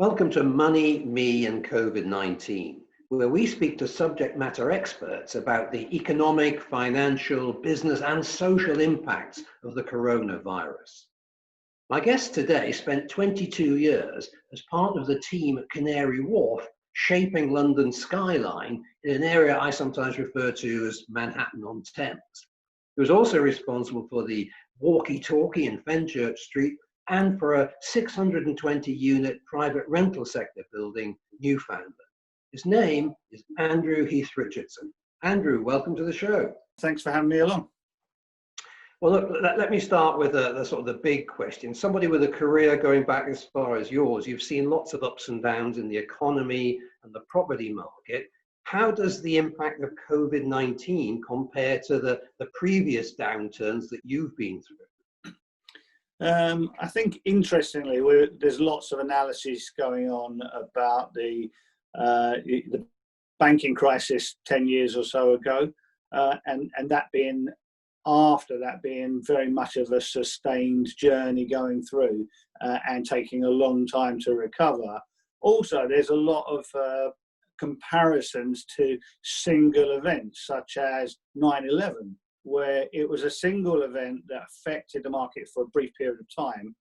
Welcome to Money, Me and COVID-19, where we speak to subject matter experts about the economic, financial, business and social impacts of the coronavirus. My guest today spent 22 years as part of the team at Canary Wharf shaping London's skyline in an area I sometimes refer to as Manhattan-on-Thames. He was also responsible for the walkie-talkie in Fenchurch Street and for a 620-unit private rental sector building, Newfoundland. His name is Andrew Heath-Richardson. Andrew, welcome to the show. Thanks for having me along. Well, look, let me start with the sort of the big question. Somebody with a career going back as far as yours, you've seen lots of ups and downs in the economy and the property market. How does the impact of COVID-19 compare to the previous downturns that you've been through? I think, interestingly, there's lots of analysis going on about the banking crisis 10 years or so ago, and that being, after that being very much of a sustained journey going through and taking a long time to recover. Also, there's a lot of comparisons to single events such as 9/11, where it was a single event that affected the market for a brief period of time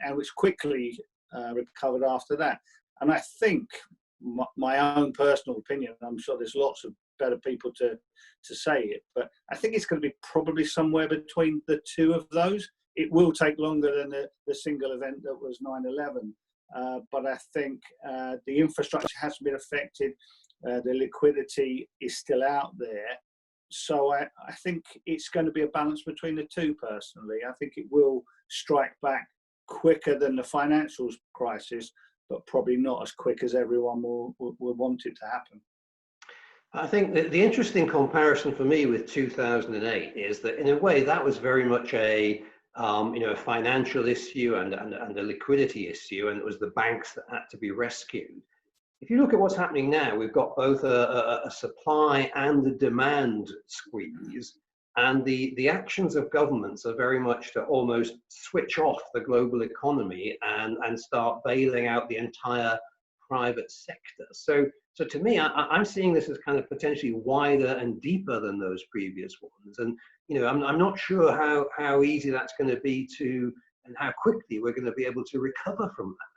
and which quickly recovered after that. And I think my own personal opinion, I'm sure there's lots of better people to say it, but I think it's going to be probably somewhere between the two of those. It will take longer than the single event that was 9/11, but I think the infrastructure hasn't been affected, the liquidity is still out there. So I think it's going to be a balance between the two, personally. I think it will strike back quicker than the financial crisis, but probably not as quick as everyone will want it to happen. I think that the interesting comparison for me with 2008 is that in a way that was very much a financial issue and a liquidity issue, and it was the banks that had to be rescued. If you look at what's happening now, we've got both a supply and a demand squeeze, and the actions of governments are very much to almost switch off the global economy and start bailing out the entire private sector. So to me, I'm seeing this as kind of potentially wider and deeper than those previous ones. And I'm not sure how easy that's going to be and how quickly we're going to be able to recover from that.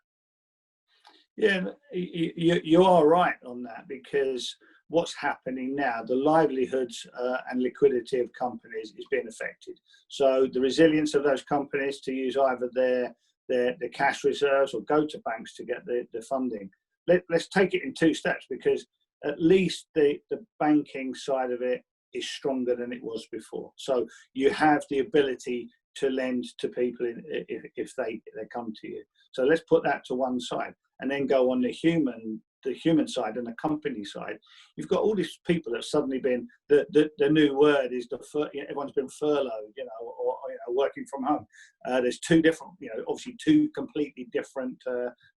Yeah, you are right on that, because what's happening now, the livelihoods and liquidity of companies is being affected. So the resilience of those companies to use either their cash reserves or go to banks to get the funding. Let's take it in two steps, because at least the banking side of it is stronger than it was before. So you have the ability to lend to people if they come to you. So let's put that to one side, and then go on the human side and the company side. You've got all these people that have suddenly been, the new word is everyone's been furloughed, or working from home. There's two different, obviously two completely different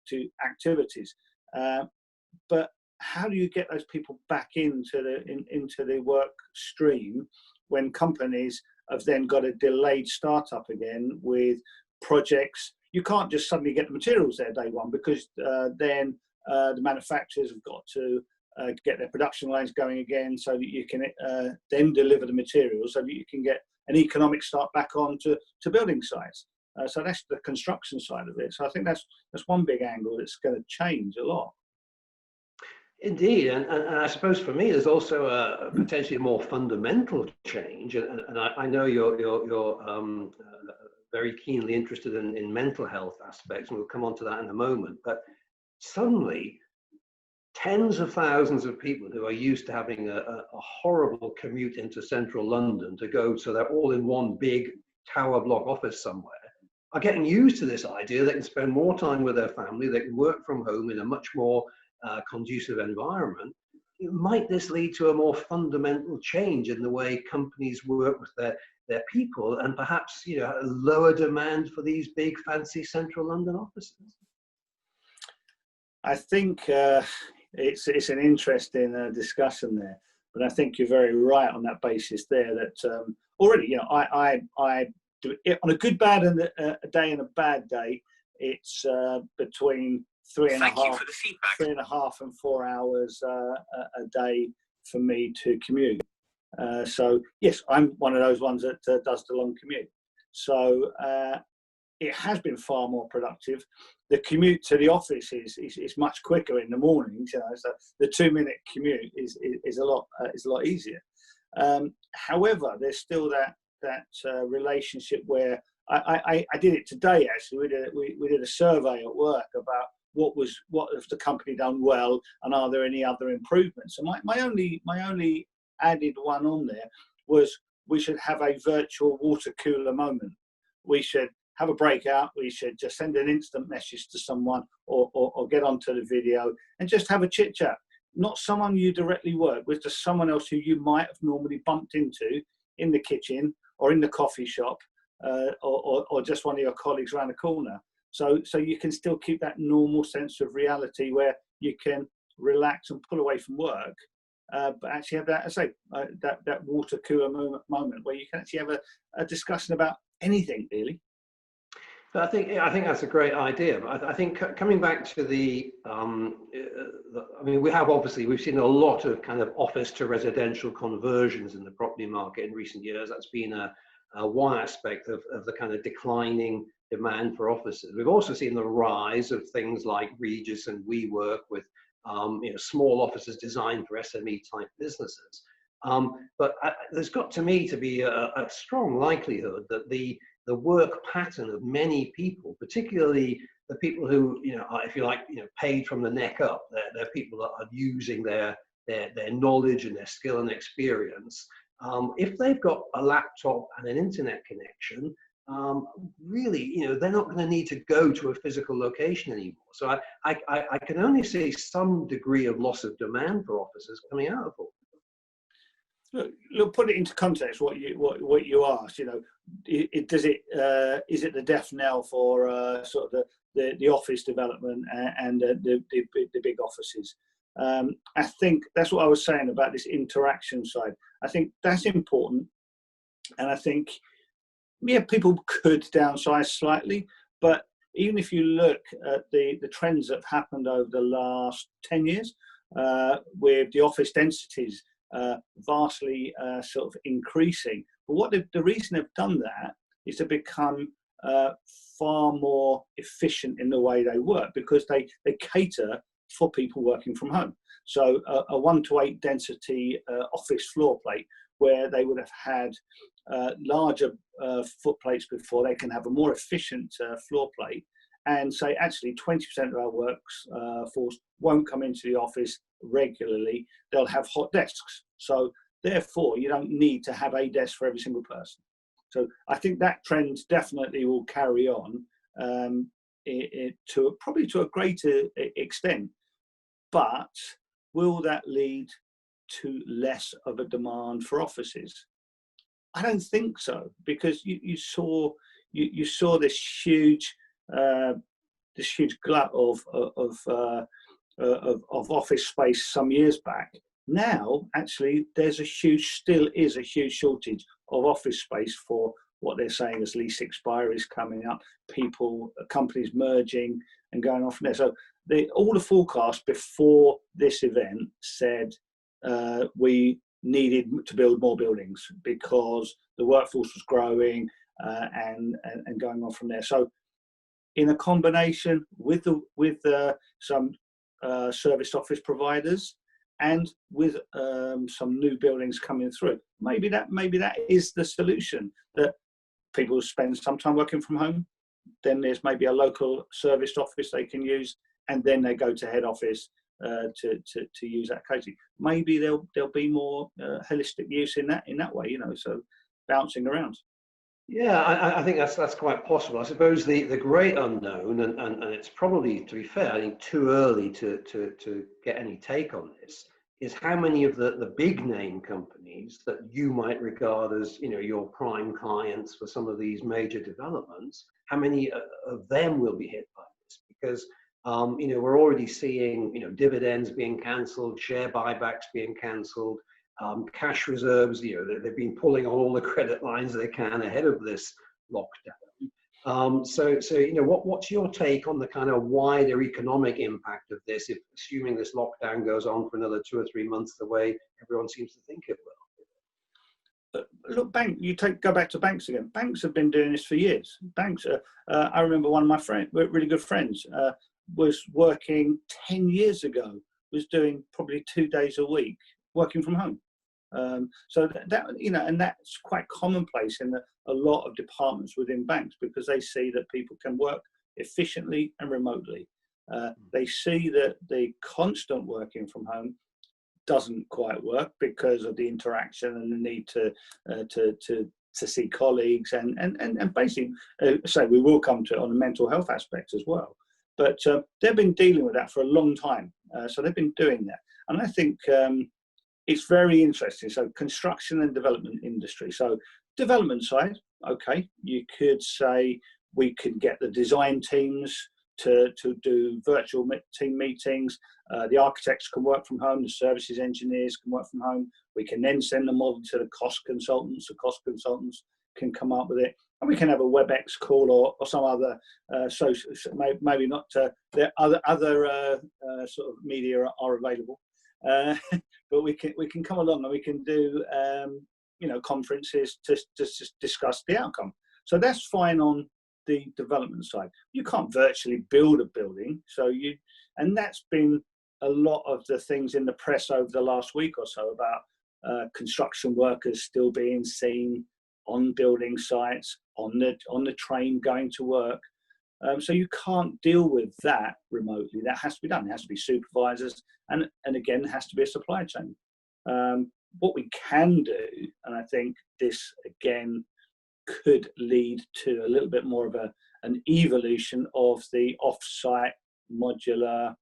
two activities. But how do you get those people back into the work stream when companies have then got a delayed startup again with projects? You can't just suddenly get the materials there day one, because then the manufacturers have got to get their production lines going again, so that you can then deliver the materials, so that you can get an economic start back on to building sites. So that's the construction side of it. So I think that's one big angle that's going to change a lot. Indeed, and I suppose for me there's also a potentially more fundamental change, and I know you're very keenly interested in mental health aspects, and we'll come on to that in a moment. But suddenly, tens of thousands of people who are used to having a horrible commute into central London to go, so they're all in one big tower block office somewhere, are getting used to this idea they can spend more time with their family, they can work from home in a much more conducive environment. Might this lead to a more fundamental change in the way companies work with their people, and perhaps a lower demand for these big fancy central London offices? I think it's an interesting discussion there, but I think you're very right on that basis there. That already, I do it on a good, bad, and a day and a bad day. it's between three and a half and 4 hours a day for me to commute. So yes, I'm one of those ones that does the long commute. So it has been far more productive. The commute to the office is much quicker in the mornings. You know, so the 2-minute commute is a lot easier. However, there's still that relationship where I did it today. Actually, we did a survey at work about what has the company done well, and are there any other improvements. And my only added one on there was we should have a virtual water cooler moment. We should have a breakout. We should just send an instant message to someone or get onto the video and just have a chit chat. Not someone you directly work with, just someone else who you might have normally bumped into in the kitchen or in the coffee shop, or just one of your colleagues around the corner. So you can still keep that normal sense of reality where you can relax and pull away from work, but actually have that, that water cooler moment where you can actually have a discussion about anything really. But I think that's a great idea. But I think coming back to I mean, we've seen a lot of kind of office to residential conversions in the property market in recent years. That's been one aspect of the kind of declining demand for offices. We've also seen the rise of things like Regis and WeWork with small offices designed for SME type businesses. But there's got to me to be a strong likelihood that the work pattern of many people, particularly the people who, are, if you like, paid from the neck up, they're people that are using their knowledge and their skill and experience. If they've got a laptop and an internet connection, really, they're not going to need to go to a physical location anymore. So I can only see some degree of loss of demand for offices coming out of all. Look, put it into context. What you asked, is it the death knell for sort of the office development and the big offices? I think that's what I was saying about this interaction side. I think that's important, and I think people could downsize slightly, but even if you look at the trends that have happened over the last 10 years, with the office densities vastly sort of increasing. But what the reason they've done that is to become far more efficient in the way they work, because they cater for people working from home. So a 1:8 density office floor plate, where they would have had larger footplates before, they can have a more efficient floor plate, and say actually 20% of our workforce won't come into the office regularly. They'll have hot desks. So therefore, you don't need to have a desk for every single person. So I think that trend definitely will carry on probably to a greater extent. But will that lead to less of a demand for offices? I don't think so, because you saw this huge glut of office space some years back. Now, actually, still is a huge shortage of office space for what they're saying as lease expiries coming up, companies merging and going off from there. So all the forecasts before this event said we needed to build more buildings because the workforce was growing and going on from there. So in a combination with some serviced office providers and with some new buildings coming through, maybe that is the solution, that people spend some time working from home, then there's maybe a local serviced office they can use, and then they go to head office to use that occasionally. Maybe there'll be more holistic use in that way, so bouncing around. Yeah, I think that's quite possible. I suppose the great unknown, and it's probably, to be fair, I think too early to get any take on this, is how many of the big name companies that you might regard as your prime clients for some of these major developments, how many of them will be hit by this? Because we're already seeing dividends being cancelled, share buybacks being cancelled. Cash reserves, they've been pulling on all the credit lines they can ahead of this lockdown. So what's your take on the kind of wider economic impact of this, if assuming this lockdown goes on for another 2 or 3 months, the way everyone seems to think it will? Look, go back to banks again. Banks have been doing this for years. Banks, I remember one of my really good friends, was working 10 years ago, was doing probably 2 days a week working from home. So and that's quite commonplace in a lot of departments within banks, because they see that people can work efficiently and remotely. They see that the constant working from home doesn't quite work because of the interaction and the need to see colleagues and basically say we will come to it on the mental health aspects as well. But they've been dealing with that for a long time, so they've been doing that, and I think it's very interesting. So construction and development industry. So development side, okay, you could say we could get the design teams to do virtual team meetings. The architects can work from home. The services engineers can work from home. We can then send the model to the cost consultants. The cost consultants can come up with it. And we can have a WebEx call or some other social, maybe not, the other sort of media are available. But we can come along and we can do conferences to discuss the outcome. So that's fine on the development side. You can't virtually build a building, and that's been a lot of the things in the press over the last week or so about construction workers still being seen on building sites, on the train going to work. So you can't deal with that remotely. That has to be done. It has to be supervisors, and again, it has to be a supply chain. What we can do, and I think this again could lead to a little bit more of an evolution of the off-site modular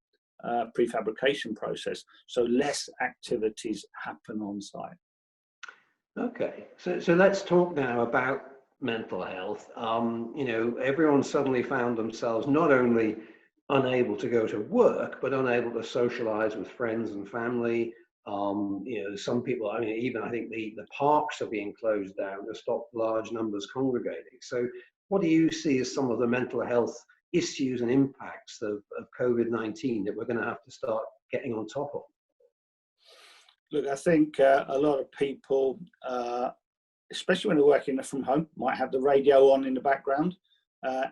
prefabrication process. So less activities happen on site. Okay, so let's talk now about mental health. Everyone suddenly found themselves not only unable to go to work, but unable to socialize with friends and family. Some people, I think the parks are being closed down to stop large numbers congregating. So what do you see as some of the mental health issues and impacts of COVID-19 that we're going to have to start getting on top of? Look, I think a lot of people, especially when they're working from home, might have the radio on in the background,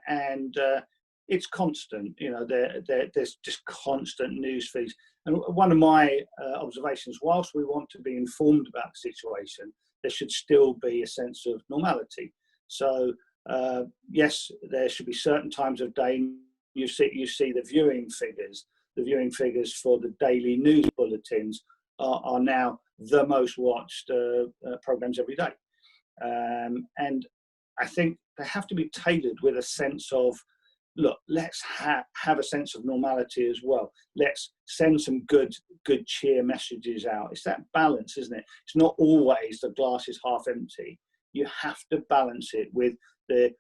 and it's constant. There's just constant news feeds. And one of my observations, whilst we want to be informed about the situation, there should still be a sense of normality. So yes, there should be certain times of day. You see the viewing figures. The viewing figures for the daily news bulletins are now the most watched programs every day. And I think they have to be tailored with a sense of, look, let's have a sense of normality as well. Let's send some good cheer messages out. It's that balance, isn't it? It's not always the glass is half empty. You have to balance it with the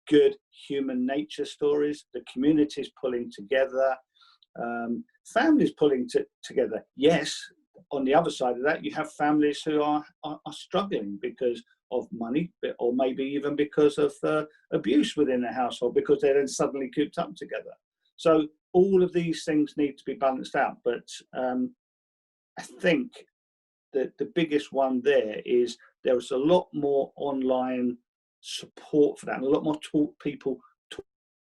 good human nature stories, the communities pulling together, families pulling together. Yes, on the other side of that, you have families who are struggling because of money, or maybe even because of abuse within the household, because they're then suddenly cooped up together. So all of these things need to be balanced out. But I think that the biggest one there is there is a lot more online support for that, and a lot more people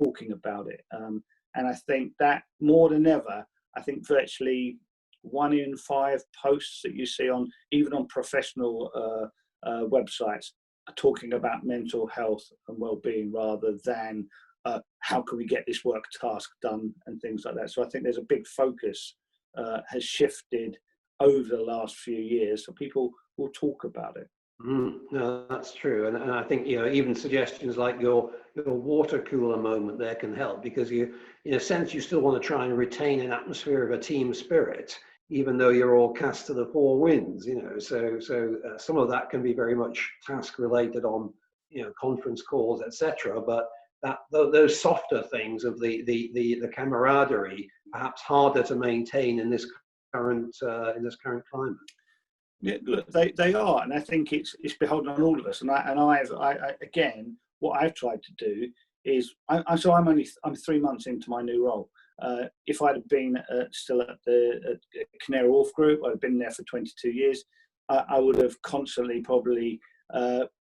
talking about it. And I think that more than ever, I think virtually 1 in 5 posts that you see even on professional websites are talking about mental health and well-being, rather than how can we get this work task done and things like that. So I think there's a big focus has shifted over the last few years, so people will talk about it. No, that's true, and I think even suggestions like your water cooler moment there can help, because in a sense you still want to try and retain an atmosphere of a team spirit, even though you're all cast to the 4 winds. So some of that can be very much task related on conference calls, etc. But those softer things of the camaraderie, perhaps harder to maintain in this current climate. Yeah, look, they are, and I think it's beholden on all of us. And I again, what I've tried to do I'm 3 months into my new role. If I'd have been still at the Canary Wharf Group, I'd have been there for 22 years. I would have constantly probably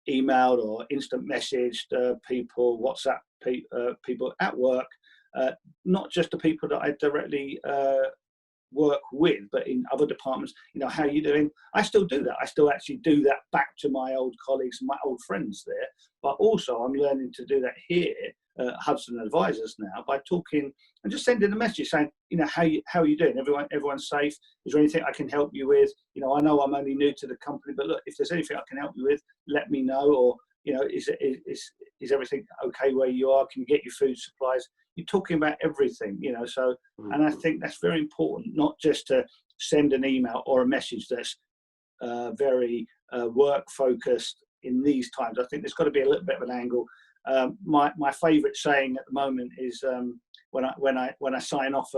emailed or instant messaged people, WhatsApp people at work, not just the people that I directly work with, but in other departments. How are you doing? I still do that. I still actually do that back to my old colleagues and my old friends there. But also I'm learning to do that here at Hudson Advisors now by talking and just sending a message saying, how are you doing? Everyone's safe? Is there anything I can help you with? I know I'm only new to the company, but look, if there's anything I can help you with, let me know. Or, is everything okay where you are? Can you get your food supplies? You're talking about everything, so, and I think that's very important, not just to send an email or a message that's very work focused in these times. I think there's got to be a little bit of an angle. My favourite saying at the moment is when I sign off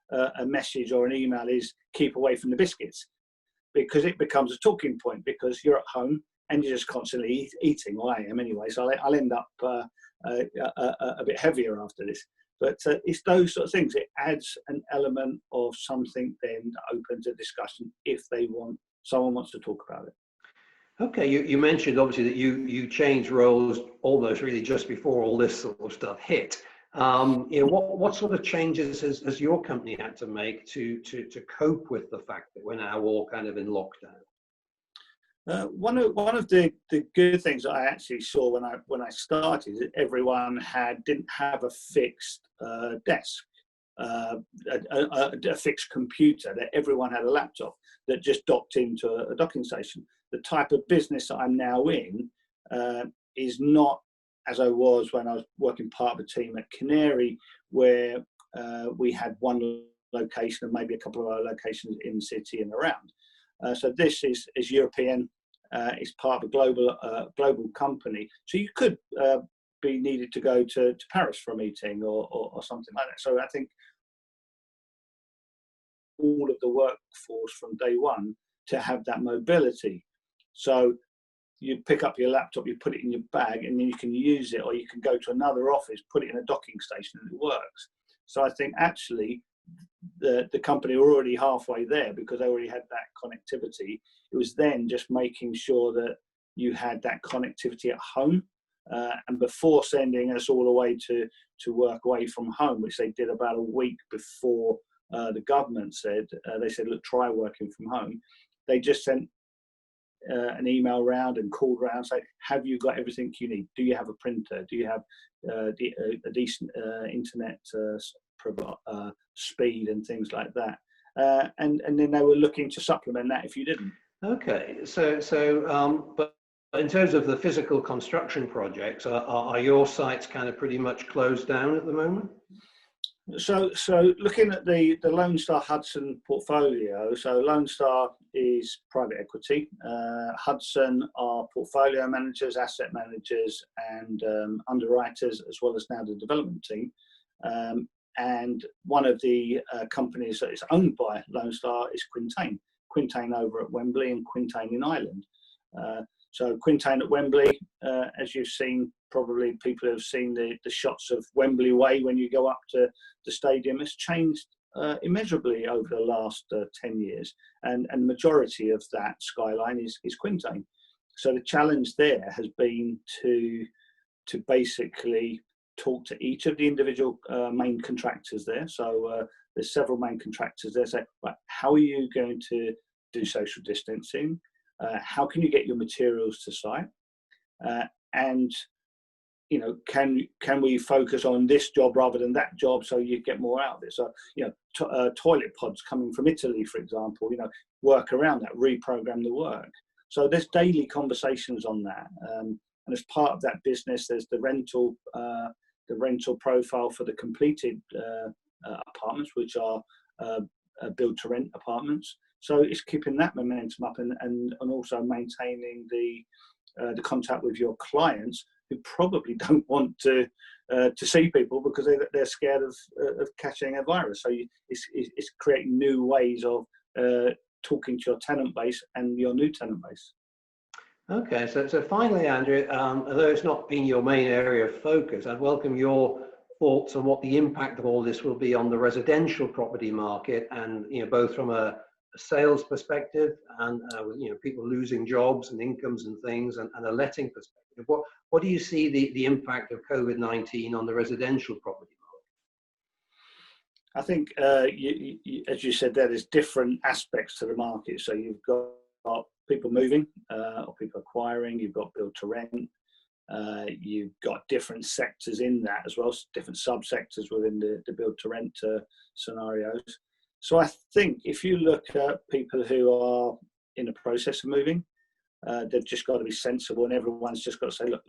a message or an email is keep away from the biscuits, because it becomes a talking point because you're at home and you're just constantly eating. Well, I am anyway, so I'll end up a bit heavier after this. But it's those sort of things. It adds an element of something then that opens a discussion if someone wants to talk about it. Okay, you mentioned obviously that you changed roles almost really just before all this sort of stuff hit. What sort of changes has your company had to make to cope with the fact that we're now all kind of in lockdown? One of the good things that I actually saw when I started is that everyone didn't have a fixed desk, a fixed computer. That everyone had a laptop that just docked into a docking station. The type of business that I'm now in is not as I was when I was working part of a team at Canary, where we had one location and maybe a couple of other locations in the city and around. So this is European. It's part of a global company. So you could be needed to go to Paris for a meeting or something like that. So I think all of the workforce from day one to have that mobility. So you pick up your laptop, you put it in your bag, and then you can use it, or you can go to another office, put it in a docking station, and it works. So I think actually the company were already halfway there because they already had that connectivity. It was then just making sure that you had that connectivity at home, and before sending us all away to work away from home, which they did about a week before the government said, they said, look, try working from home. They just sent an email round and called round, say, have you got everything you need? Do you have a printer? Do you have a decent internet speed and things like that? And then they were looking to supplement that if you didn't. Okay, but in terms of the physical construction projects, are your sites kind of pretty much closed down at the moment? So looking at the Lone Star Hudson portfolio, so Lone Star is private equity. Hudson are portfolio managers, asset managers, and underwriters, as well as now the development team. And one of the companies that is owned by Lone Star is Quintain over at Wembley and Quintain in Ireland. So Quintain at Wembley, as you've seen, probably people have seen the shots of Wembley Way when you go up to the stadium. It's changed immeasurably over the last 10 years, and the majority of that skyline is Quintain. So the challenge there has been to basically talk to each of the individual main contractors there. So there's several main contractors there. Say, right, how are you going to do social distancing? How can you get your materials to site? And can we focus on this job rather than that job so you get more out of it? So toilet pods coming from Italy, for example, work around that, reprogram the work. So there's daily conversations on that, and as part of that business, there's the rental profile for the completed apartments, which are build to rent apartments. So it's keeping that momentum up and also maintaining the contact with your clients, who probably don't want to see people because they're scared of catching a virus. So it's creating new ways of talking to your tenant base and your new tenant base. Okay, so finally, Andrew, although it's not been your main area of focus, I'd welcome your thoughts on what the impact of all this will be on the residential property market, and both from a sales perspective and people losing jobs and incomes and things, and a letting perspective. What do you see the impact of COVID-19 on the residential property I think, as you said, there's different aspects to the market. So you've got people moving or people acquiring, you've got build to rent, you've got different sectors in that as well, different subsectors within the build to rent scenarios. So I think if you look at people who are in the process of moving, they've just got to be sensible, and everyone's just got to say, look,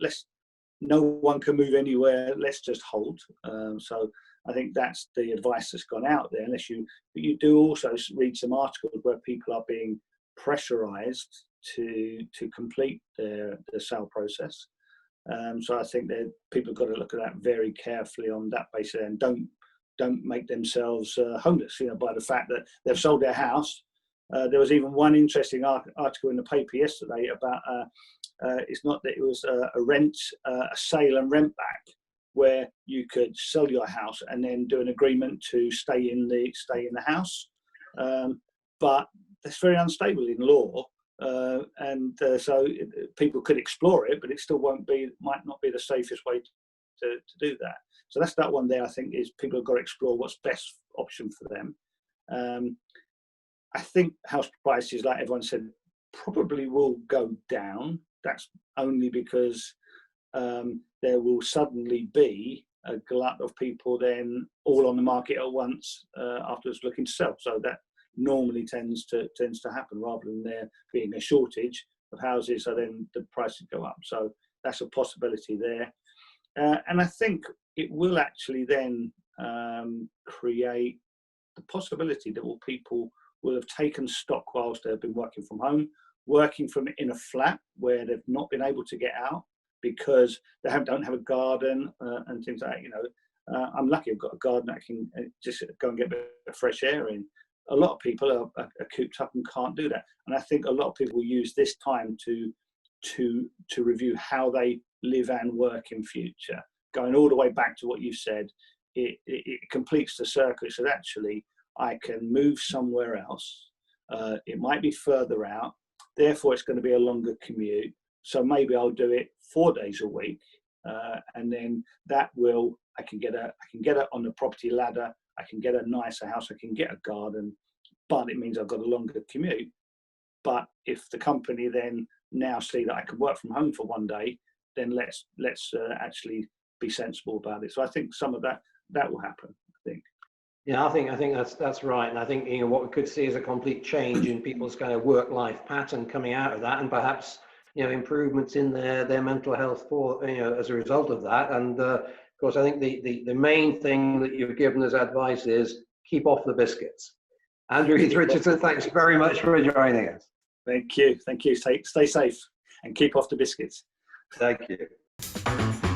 no one can move anywhere, let's just hold. So I think that's the advice that's gone out there, but you do also read some articles where people are being pressurized to complete their sale process. So I think that people have got to look at that very carefully on that basis, and don't make themselves homeless, by the fact that they've sold their house. There was even one interesting article in the paper yesterday about it's not that it was a sale and rent back, where you could sell your house and then do an agreement to stay in the house, but that's very unstable in law, and so people could explore it, but it still might not be the safest way to do that. So that's that one there. I think is people have got to explore what's best option for them. I think house prices, like everyone said, probably will go down. That's only because there will suddenly be a glut of people then all on the market at once afterwards looking to sell. So that normally tends to happen, rather than there being a shortage of houses, so then the prices go up. So that's a possibility there. And I think it will actually then create the possibility that people will have taken stock whilst they've been working from home, working from in a flat where they've not been able to get out because they don't have a garden and things like that. I'm lucky I've got a garden I can just go and get a bit of fresh air in. A lot of people are cooped up and can't do that. And I think a lot of people will use this time to review how they live and work in future. Going all the way back to what you said, it completes the circle. So actually, I can move somewhere else. It might be further out. Therefore, it's going to be a longer commute. So maybe I'll do it 4 days a week, and then I can get it on the property ladder. I can get a nicer house. I can get a garden, but it means I've got a longer commute. But if the company then now see that I can work from home for 1 day, then let's actually be sensible about it. So I think some of that will happen, I think. Yeah, I think that's right, and I think what we could see is a complete change in people's kind of work-life pattern coming out of that, and perhaps improvements in their mental health as a result of that. And of course, I think the main thing that you've given as advice is keep off the biscuits. Andrew Heath-Richardson, thanks very much for joining us. Thank you. Stay safe and keep off the biscuits. Thank you.